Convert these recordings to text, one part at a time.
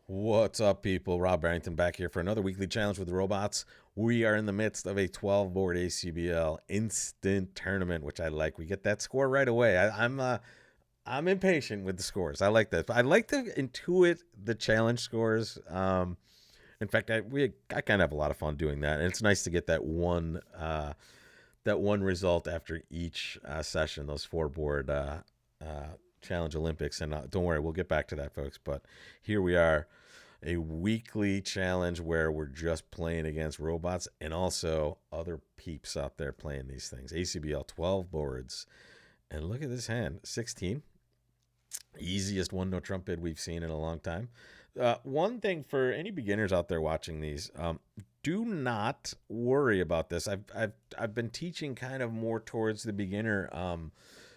What's up, people? Rob Barrington back here for another weekly challenge with the robots. We are in the midst of a 12 board ACBL instant tournament, which I like. We get that score right away. I'm impatient with the scores. I like that. I like to intuit the challenge scores. In fact, I kind of have a lot of fun doing that, and it's nice to get that one result after each session. Those four board challenge Olympics, and don't worry, we'll get back to that, folks. But here we are, a weekly challenge where we're just playing against robots and also other peeps out there playing these things. ACBL 12 boards. And look at this hand, 16. Easiest one no trump bid we've seen in a long time. One thing for any beginners out there watching these, do not worry about this. I've been teaching kind of more towards the beginner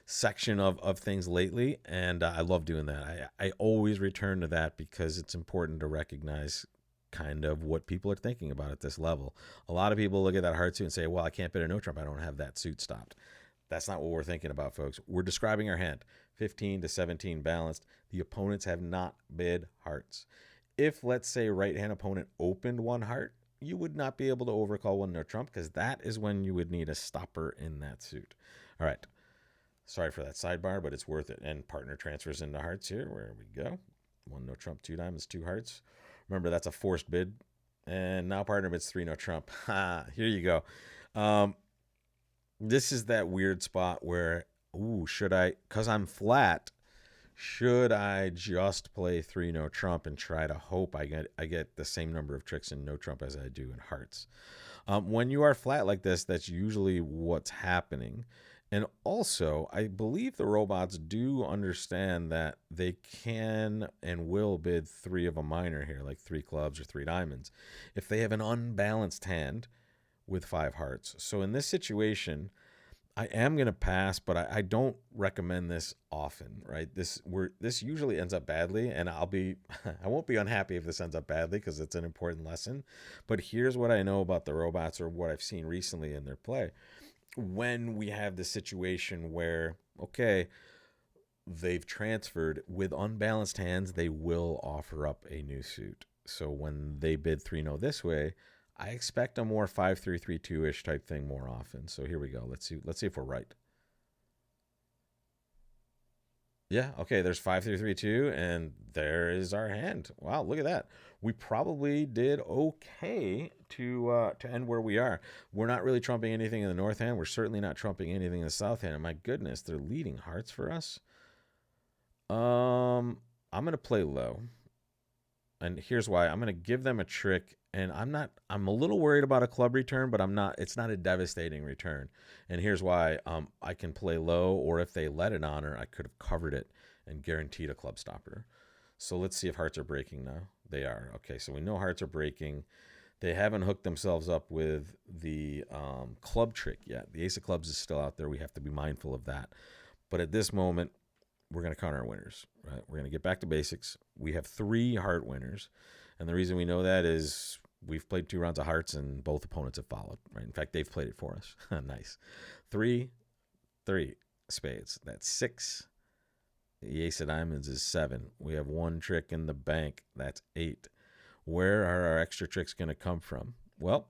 section of things lately, and I love doing that. I always return to that because it's important to recognize kind of what people are thinking about at this level. A lot of people look at that hard suit and say, well, I can't bid a no trump. I don't have that suit stopped. That's not what we're thinking about, folks. We're describing our hand 15 to 17 balanced. The opponents have not bid hearts. If, let's say, right hand opponent opened one heart, you would not be able to overcall one no trump because that is when you would need a stopper in that suit. All right. Sorry for that sidebar, but it's worth it. And partner transfers into hearts here. Where we go. One no trump, two diamonds, two hearts. Remember, that's a forced bid. And now partner bids three no trump. Ha, here you go. This is that weird spot where, should I, because I'm flat, should I just play three no trump and try to hope I get the same number of tricks in no trump as I do in hearts? When you are flat like this, that's usually what's happening. And also, I believe the robots do understand that they can and will bid three of a minor here, like three clubs or three diamonds, if they have an unbalanced hand with five hearts. So in this situation, I am gonna pass, but I don't recommend this often, right? This usually ends up badly, and I won't be unhappy if this ends up badly because it's an important lesson. But here's what I know about the robots, or what I've seen recently in their play. When we have the situation where, okay, they've transferred with unbalanced hands, they will offer up a new suit. So when they bid 3-0 this way, I expect a more 5-3-3-2 ish type thing more often. So here we go. Let's see if we're right. Yeah, okay, there's 5-3-3-2, and there is our hand. Wow, look at that. We probably did okay to end where we are. We're not really trumping anything in the north hand. We're certainly not trumping anything in the south hand. And my goodness, they're leading hearts for us. I'm gonna play low, and here's why. I'm gonna give them a trick, and I'm a little worried about a club return, but I'm not. It's not a devastating return, and here's why. I can play low, or if they let it honor, I could have covered it and guaranteed a club stopper. So let's see if hearts are breaking now. They are. Okay, so we know hearts are breaking. They haven't hooked themselves up with the club trick yet. The ace of clubs is still out there. We have to be mindful of that. But at this moment, we're going to count our winners. Right? We're going to get back to basics. We have three heart winners. And the reason we know that is we've played two rounds of hearts and both opponents have followed. Right? In fact, they've played it for us. Nice. Three spades. That's six. The ace of diamonds is seven. We have one trick in the bank. That's eight. Where are our extra tricks going to come from? Well,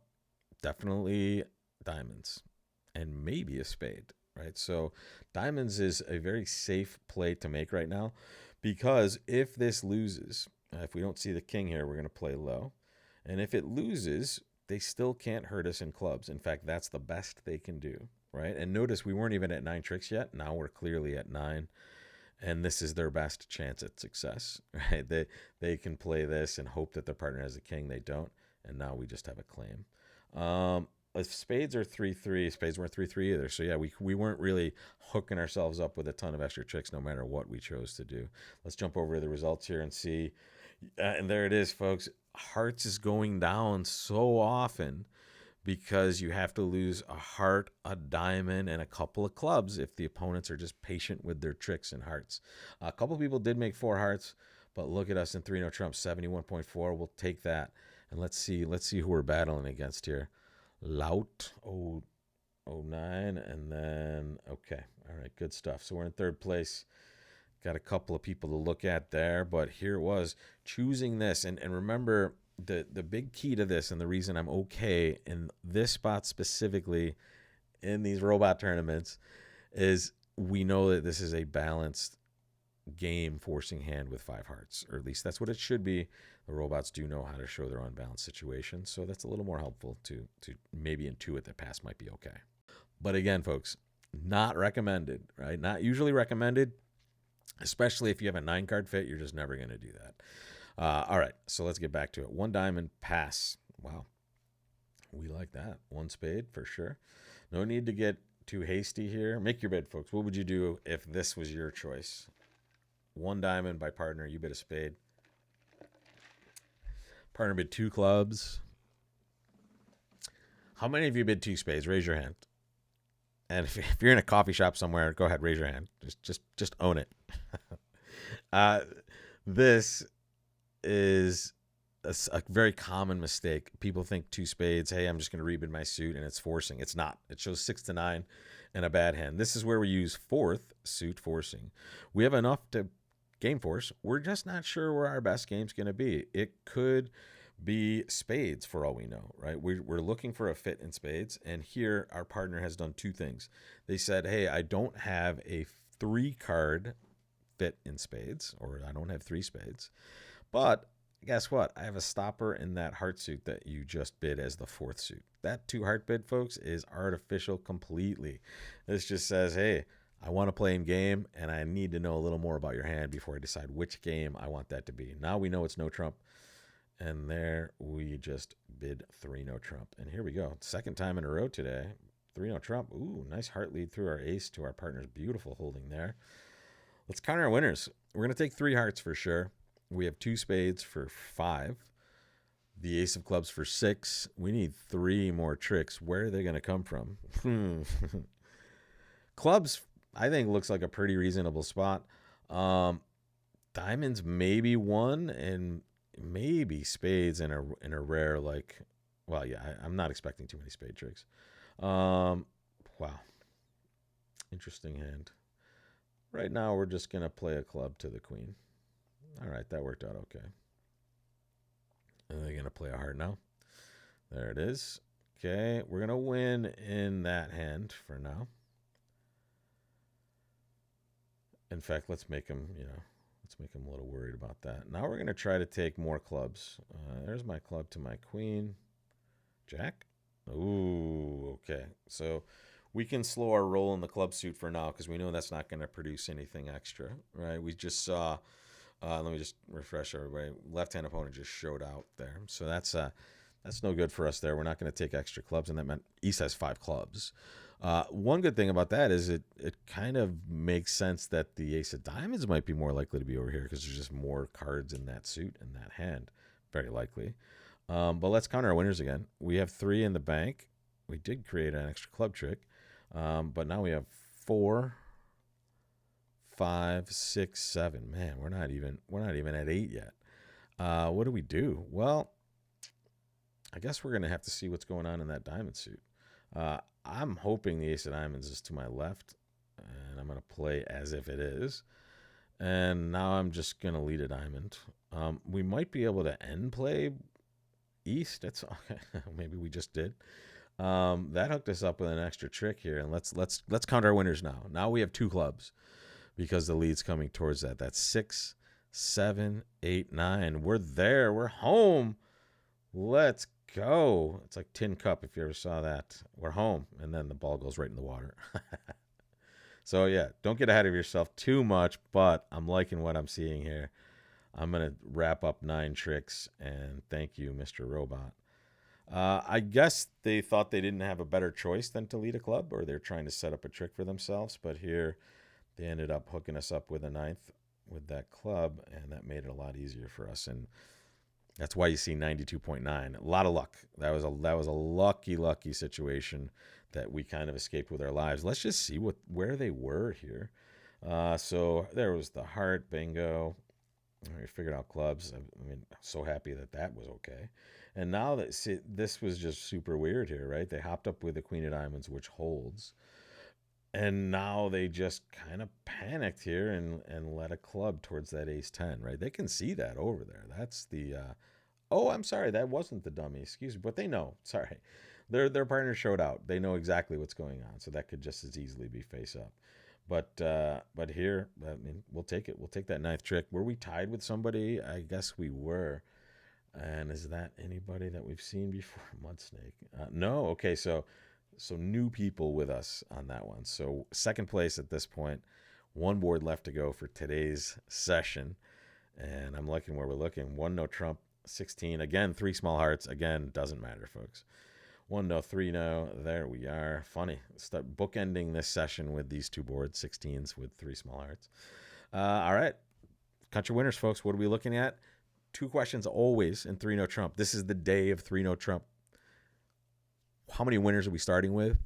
definitely diamonds and maybe a spade, right? So diamonds is a very safe play to make right now because if this loses, if we don't see the king here, we're going to play low. And if it loses, they still can't hurt us in clubs. In fact, that's the best they can do, right? And notice we weren't even at nine tricks yet. Now we're clearly at nine. And this is their best chance at success, right? They can play this and hope that their partner has a king. They don't, and now we just have a claim. If spades are 3-3, spades weren't 3-3 either. So yeah, we weren't really hooking ourselves up with a ton of extra tricks, no matter what we chose to do. Let's jump over to the results here and see. And there it is, folks. Hearts is going down so often because you have to lose a heart, a diamond, and a couple of clubs if the opponents are just patient with their tricks and hearts. A couple of people did make four hearts, but look at us in 3-0 trump, 71.4. We'll take that. And let's see who we're battling against here. Lout, 09, and then, okay. All right, good stuff. So we're in third place. Got a couple of people to look at there, but here it was choosing this. And remember, the big key to this and the reason I'm okay in this spot specifically in these robot tournaments is we know that this is a balanced game forcing hand with 5 hearts, or at least that's what it should be. The robots do know how to show their unbalanced situation, so that's a little more helpful to maybe intuit that pass might be okay. But again, folks, not recommended, right? Not usually recommended, especially if you have a 9 card fit. You're just never going to do that. All right, so let's get back to it. 1 diamond, pass. Wow, we like that. 1 spade for sure. No need to get too hasty here. Make your bid, folks. What would you do if this was your choice? 1 diamond by partner. You bid a spade. Partner bid 2 clubs. How many of you bid 2 spades? Raise your hand. And if you're in a coffee shop somewhere, go ahead, raise your hand. Just own it. This is a very common mistake. People think 2 spades, hey, I'm just going to rebid my suit, and it's forcing. It's not. It shows 6 to 9 and a bad hand. This is where we use 4th suit forcing. We have enough to game force. We're just not sure where our best game's going to be. It could be spades for all we know, right? We're looking for a fit in spades, and here our partner has done 2 things. They said, hey, I don't have a 3-card fit in spades, or I don't have 3 spades, but guess what? I have a stopper in that heart suit that you just bid as the 4th suit. That 2 heart bid, folks, is artificial completely. This just says, hey, I want to play in game, and I need to know a little more about your hand before I decide which game I want that to be. Now we know it's no trump, and there we just bid 3 no trump. And here we go. 2nd time in a row today. 3 no trump. Ooh, nice heart lead through our ace to our partner's beautiful holding there. Let's count our winners. We're going to take 3 hearts for sure. We have 2 spades for 5. The ace of clubs for 6. We need 3 more tricks. Where are they going to come from? Clubs, I think, looks like a pretty reasonable spot. Diamonds maybe 1, and maybe spades in a rare, like, well, yeah, I'm not expecting too many spade tricks. Wow. Interesting hand. Right now, we're just going to play a club to the queen. All right, that worked out okay. And they're going to play a heart now. There it is. Okay, we're going to win in that hand for now. In fact, let's make him a little worried about that. Now we're going to try to take more clubs. There's my club to my queen. Jack? Ooh, okay. So we can slow our roll in the club suit for now because we know that's not going to produce anything extra, right? We just saw, let me just refresh everybody. Left-hand opponent just showed out there. So that's no good for us there. We're not going to take extra clubs, and that meant East has 5 clubs. One good thing about that is it kind of makes sense that the ace of diamonds might be more likely to be over here because there's just more cards in that suit and that hand, very likely. But let's count our winners again. We have 3 in the bank. We did create an extra club trick, but now we have 4, 5, 6, 7. Man, we're not even at 8 yet. What do we do? Well, I guess we're gonna have to see what's going on in that diamond suit. I'm hoping the ace of diamonds is to my left, and I'm going to play as if it is. And now I'm just going to lead a diamond. We might be able to end play East. That's maybe we just did. That hooked us up with an extra trick here, and let's count our winners now. Now we have 2 clubs because the lead's coming towards that. That's 6, 7, 8, 9. We're there. We're home. Let's go. It's like Tin Cup, if you ever saw that. We're home, and then the ball goes right in the water. So, yeah, don't get ahead of yourself too much, but I'm liking what I'm seeing here. I'm going to wrap up 9 tricks, and thank you, Mr. Robot. I guess they thought they didn't have a better choice than to lead a club, or they're trying to set up a trick for themselves, but here they ended up hooking us up with a 9th with that club, and that made it a lot easier for us. And that's why you see 92.9. A lot of luck. That was a lucky situation that we kind of escaped with our lives. Let's just see where they were here. So there was the heart, bingo. We figured out clubs. I mean, so happy that was okay. And now this was just super weird here, right? They hopped up with the queen of diamonds, which holds. And now they just kind of panicked here and let a club towards that ace 10, right? They can see that over there. That's the oh, I'm sorry, that wasn't the dummy. Excuse me, but they know. Sorry. Their partner showed out. They know exactly what's going on. So that could just as easily be face up. But here, I mean, we'll take it. We'll take that ninth trick. Were we tied with somebody? I guess we were. And is that anybody that we've seen before? Mudsnake. No. Okay, so new people with us on that one. So second place at this point. One board left to go for today's session. And I'm looking where we're looking. One no trump, 16. Again, three small hearts. Again, doesn't matter, folks. One no, three no. There we are. Funny. Start bookending this session with these two boards, 16s with three small hearts. All right. Country winners, folks. What are we looking at? Two questions always in three no trump. This is the day of three no trump. How many winners are we starting with?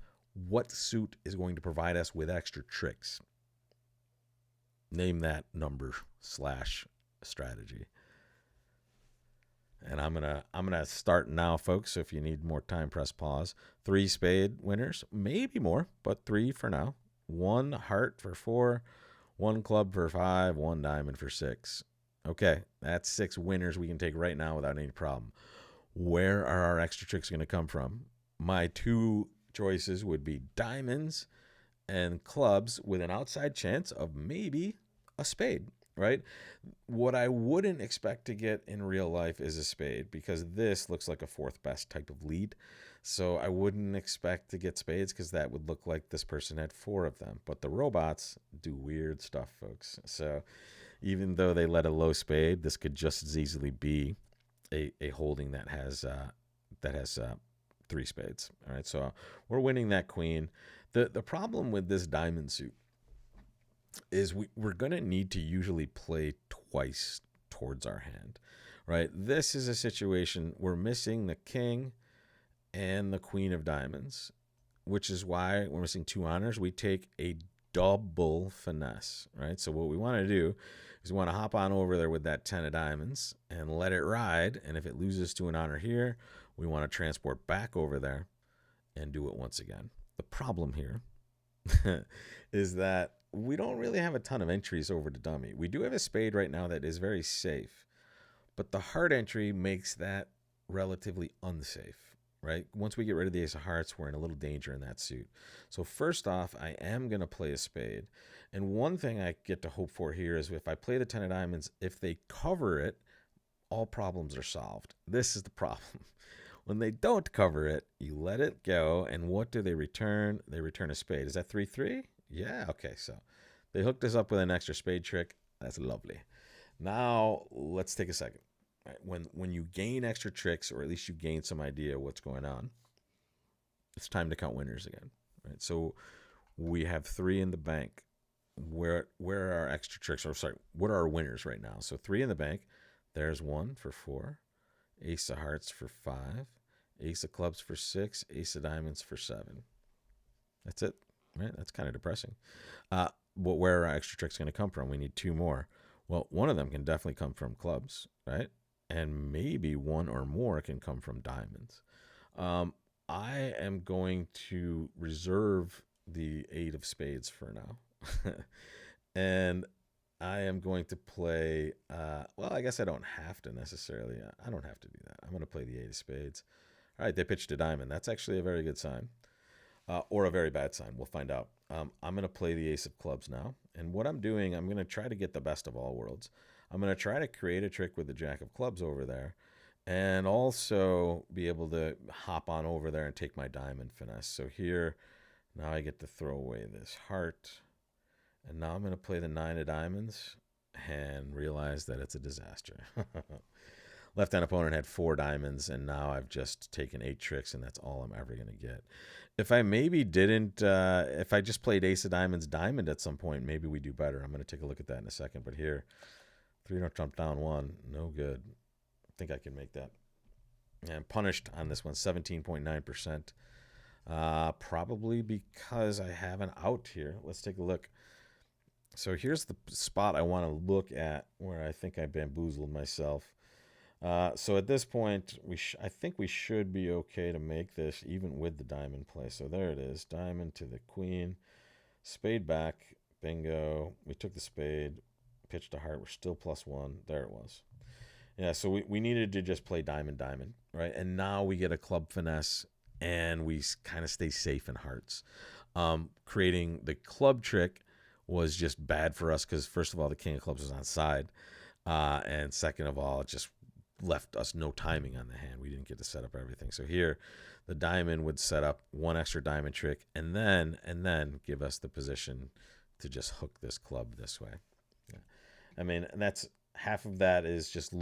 What suit is going to provide us with extra tricks? Name that number / strategy. And I'm gonna start now, folks. So if you need more time, press pause. 3 spade winners, maybe more, but 3 for now. 1 heart for 4, 1 club for 5, 1 diamond for 6. Okay, that's 6 winners we can take right now without any problem. Where are our extra tricks going to come from? My 2 choices would be diamonds and clubs with an outside chance of maybe a spade, right? What I wouldn't expect to get in real life is a spade, because this looks like a 4th best type of lead. So I wouldn't expect to get spades, because that would look like this person had 4 of them. But the robots do weird stuff, folks. So even though they let a low spade, this could just as easily be a holding that has 3 spades. All right, so we're winning that queen. The problem with this diamond suit is we're going to need to usually play twice towards our hand, right? This is a situation we're missing the king and the queen of diamonds, which is why we're missing 2 honors. We take a double finesse, right? So what we want to do is we want to hop on over there with that 10 of diamonds and let it ride. And if it loses to an honor here, we want to transport back over there and do it once again. The problem here is that we don't really have a ton of entries over to dummy. We do have a spade right now that is very safe, but the heart entry makes that relatively unsafe, right? Once we get rid of the ace of hearts, we're in a little danger in that suit. So first off, I am going to play a spade. And one thing I get to hope for here is if I play the 10 of diamonds, if they cover it, all problems are solved. This is the problem. When they don't cover it, you let it go. And what do they return? They return a spade. Is that 3-3? Yeah, okay. So they hooked us up with an extra spade trick. That's lovely. Now, let's take a second. Right, when you gain extra tricks, or at least you gain some idea of what's going on, it's time to count winners again. Right? So we have 3 in the bank. Where are our extra tricks? Or sorry, what are our winners right now? So 3 in the bank. There's 1 for 4. Ace of hearts for 5. Ace of clubs for 6. Ace of diamonds for 7. That's it. Right? That's kind of depressing. But where are our extra tricks going to come from? We need 2 more. Well, one of them can definitely come from clubs, right? And maybe 1 or more can come from diamonds. I am going to reserve the 8 of spades for now. And I am going to play, well, I guess I don't have to necessarily. I don't have to do that. I'm going to play the 8 of spades. All right, they pitched a diamond. That's actually a very good sign. Or a very bad sign. We'll find out. I'm going to play the ace of clubs now. And what I'm doing, I'm going to try to get the best of all worlds. I'm going to try to create a trick with the jack of clubs over there, and also be able to hop on over there and take my diamond finesse. So here, now I get to throw away this heart. And now I'm going to play the 9 of diamonds and realize that it's a disaster. Left-hand opponent had 4 diamonds, and now I've just taken 8 tricks, and that's all I'm ever going to get. If I maybe didn't, if I just played ace of diamonds diamond at some point, maybe we do better. I'm going to take a look at that in a second. But here, 3 no trump down 1, no good. I think I can make that. And punished on this one, 17.9%. Probably because I have an out here. Let's take a look. So here's the spot I want to look at where I think I bamboozled myself. So at this point, I think we should be okay to make this even with the diamond play. So there it is, diamond to the queen. Spade back. Bingo. We took the spade. Pitched a heart. We're still +1. There it was. Yeah, so we needed to just play diamond, diamond, right? And now we get a club finesse and we kind of stay safe in hearts. Creating the club trick was just bad for us because, first of all, the king of clubs was on side. And second of all, it just left us no timing on the hand. We didn't get to set up everything. So here, the diamond would set up one extra diamond trick and then give us the position to just hook this club this way. Yeah. I mean, and that's half of that is just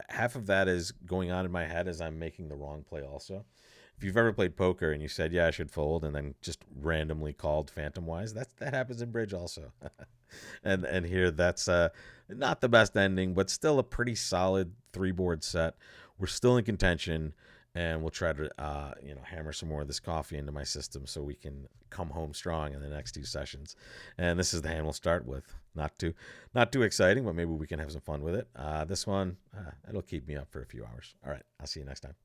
half of that is going on in my head as I'm making the wrong play also. If you've ever played poker and you said, "Yeah, I should fold," and then just randomly called phantom wise, that happens in bridge also. And here that's not the best ending, but still a pretty solid 3 board set. We're still in contention, and we'll try to hammer some more of this coffee into my system so we can come home strong in the next 2 sessions. And this is the hand we'll start with. Not too exciting, but maybe we can have some fun with it. This one, it'll keep me up for a few hours. All right, I'll see you next time.